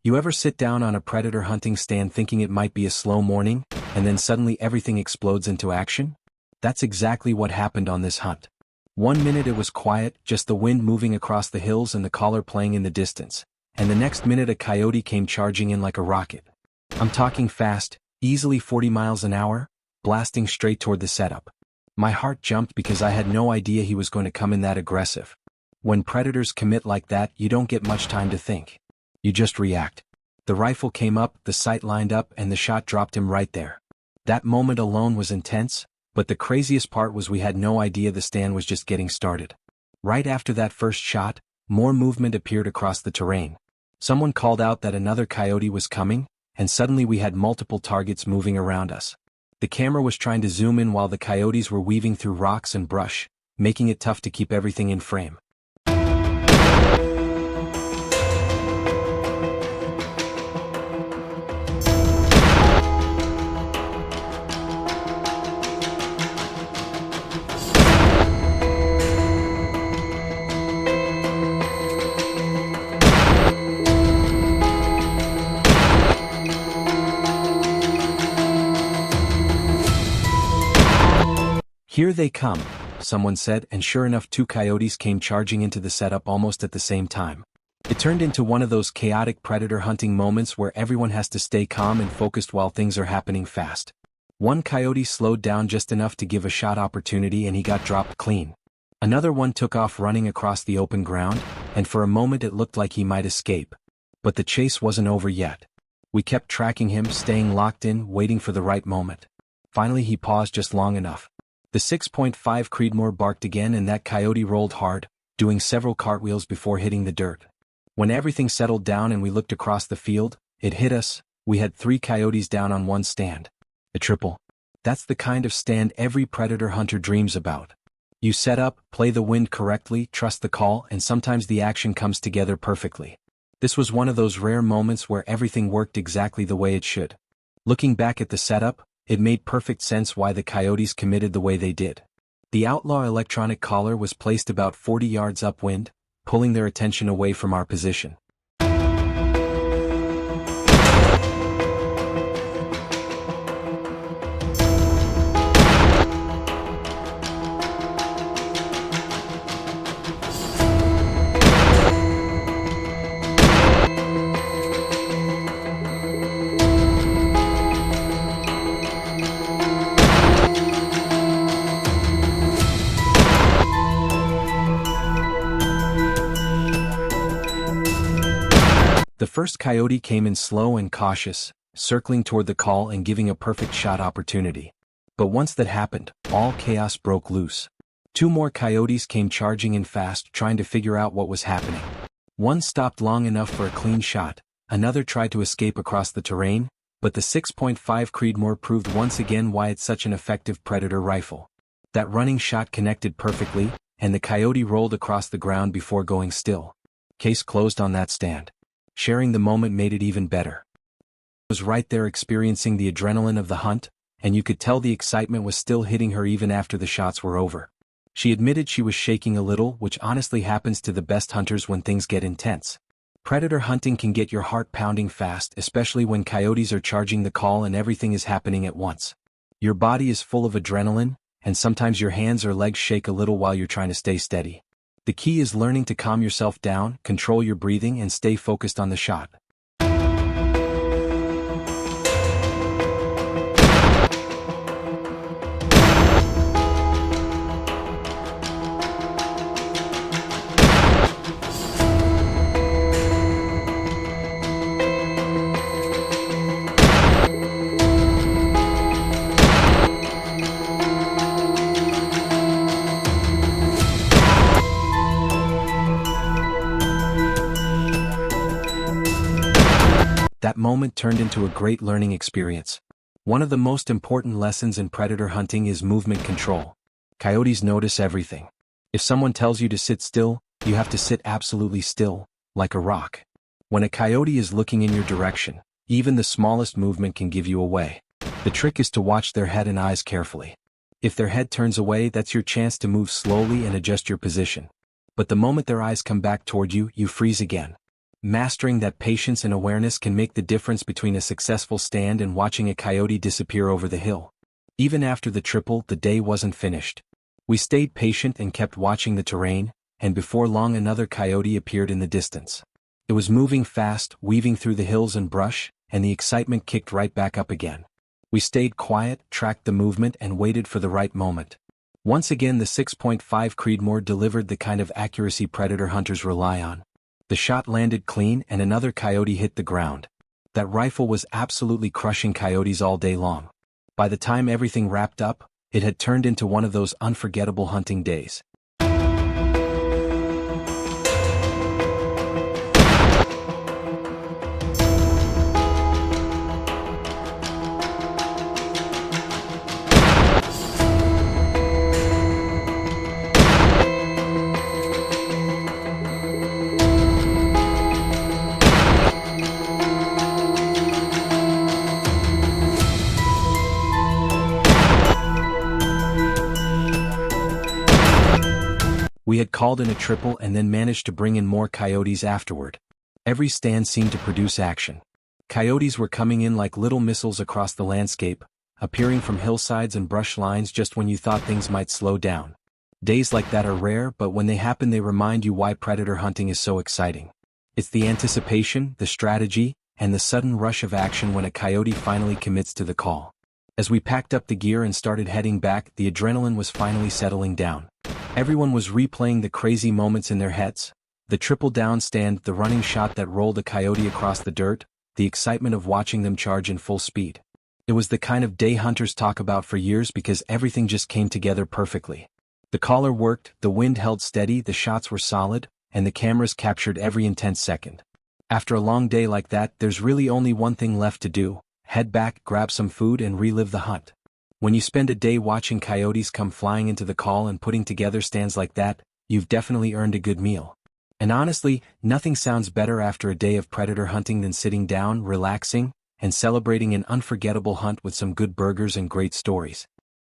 You ever sit down on a predator hunting stand thinking it might be a slow morning, and then suddenly everything explodes into action? That's exactly what happened on this hunt. 1 minute it was quiet, just the wind moving across the hills and the caller playing in the distance, and the next minute a coyote came charging in like a rocket. I'm talking fast, easily 40 miles an hour, blasting straight toward the setup. My heart jumped because I had no idea he was going to come in that aggressive. When predators commit like that, you don't get much time to think. You just react. The rifle came up, the sight lined up, and the shot dropped him right there. That moment alone was intense, but the craziest part was we had no idea the stand was just getting started. Right after that first shot, more movement appeared across the terrain. Someone called out that another coyote was coming, and suddenly we had multiple targets moving around us. The camera was trying to zoom in while the coyotes were weaving through rocks and brush, making it tough to keep everything in frame. "Here they come," someone said, and sure enough 2 coyotes came charging into the setup almost at the same time. It turned into one of those chaotic predator hunting moments where everyone has to stay calm and focused while things are happening fast. One coyote slowed down just enough to give a shot opportunity and he got dropped clean. Another one took off running across the open ground, and for a moment it looked like he might escape. But the chase wasn't over yet. We kept tracking him, staying locked in, waiting for the right moment. Finally he paused just long enough. The 6.5 Creedmoor barked again and that coyote rolled hard, doing several cartwheels before hitting the dirt. When everything settled down and we looked across the field, it hit us. We had 3 coyotes down on one stand. A triple. That's the kind of stand every predator hunter dreams about. You set up, play the wind correctly, trust the call, and sometimes the action comes together perfectly. This was one of those rare moments where everything worked exactly the way it should. Looking back at the setup, it made perfect sense why the coyotes committed the way they did. The outlaw electronic collar was placed about 40 yards upwind, pulling their attention away from our position. The first coyote came in slow and cautious, circling toward the call and giving a perfect shot opportunity. But once that happened, all chaos broke loose. 2 more coyotes came charging in fast, trying to figure out what was happening. One stopped long enough for a clean shot, another tried to escape across the terrain, but the 6.5 Creedmoor proved once again why it's such an effective predator rifle. That running shot connected perfectly, and the coyote rolled across the ground before going still. Case closed on that stand. Sharing the moment made it even better. I was right there experiencing the adrenaline of the hunt, and you could tell the excitement was still hitting her even after the shots were over. She admitted she was shaking a little, which honestly happens to the best hunters when things get intense. Predator hunting can get your heart pounding fast, especially when coyotes are charging the call and everything is happening at once. Your body is full of adrenaline, and sometimes your hands or legs shake a little while you're trying to stay steady. The key is learning to calm yourself down, control your breathing, and stay focused on the shot. That moment turned into a great learning experience. One of the most important lessons in predator hunting is movement control. Coyotes notice everything. If someone tells you to sit still, you have to sit absolutely still, like a rock. When a coyote is looking in your direction, even the smallest movement can give you away. The trick is to watch their head and eyes carefully. If their head turns away, that's your chance to move slowly and adjust your position. But the moment their eyes come back toward you, you freeze again. Mastering that patience and awareness can make the difference between a successful stand and watching a coyote disappear over the hill. Even after the triple, the day wasn't finished. We stayed patient and kept watching the terrain, and before long another coyote appeared in the distance. It was moving fast, weaving through the hills and brush, and the excitement kicked right back up again. We stayed quiet, tracked the movement, and waited for the right moment. Once again the 6.5 Creedmoor delivered the kind of accuracy predator hunters rely on. The shot landed clean and another coyote hit the ground. That rifle was absolutely crushing coyotes all day long. By the time everything wrapped up, it had turned into one of those unforgettable hunting days. We had called in a triple and then managed to bring in more coyotes afterward. Every stand seemed to produce action. Coyotes were coming in like little missiles across the landscape, appearing from hillsides and brush lines just when you thought things might slow down. Days like that are rare, but when they happen they remind you why predator hunting is so exciting. It's the anticipation, the strategy, and the sudden rush of action when a coyote finally commits to the call. As we packed up the gear and started heading back, the adrenaline was finally settling down. Everyone was replaying the crazy moments in their heads. The triple down stand, the running shot that rolled a coyote across the dirt, the excitement of watching them charge in full speed. It was the kind of day hunters talk about for years because everything just came together perfectly. The collar worked, the wind held steady, the shots were solid, and the cameras captured every intense second. After a long day like that, there's really only one thing left to do: head back, grab some food, and relive the hunt. When you spend a day watching coyotes come flying into the call and putting together stands like that, you've definitely earned a good meal. And honestly, nothing sounds better after a day of predator hunting than sitting down, relaxing, and celebrating an unforgettable hunt with some good burgers and great stories.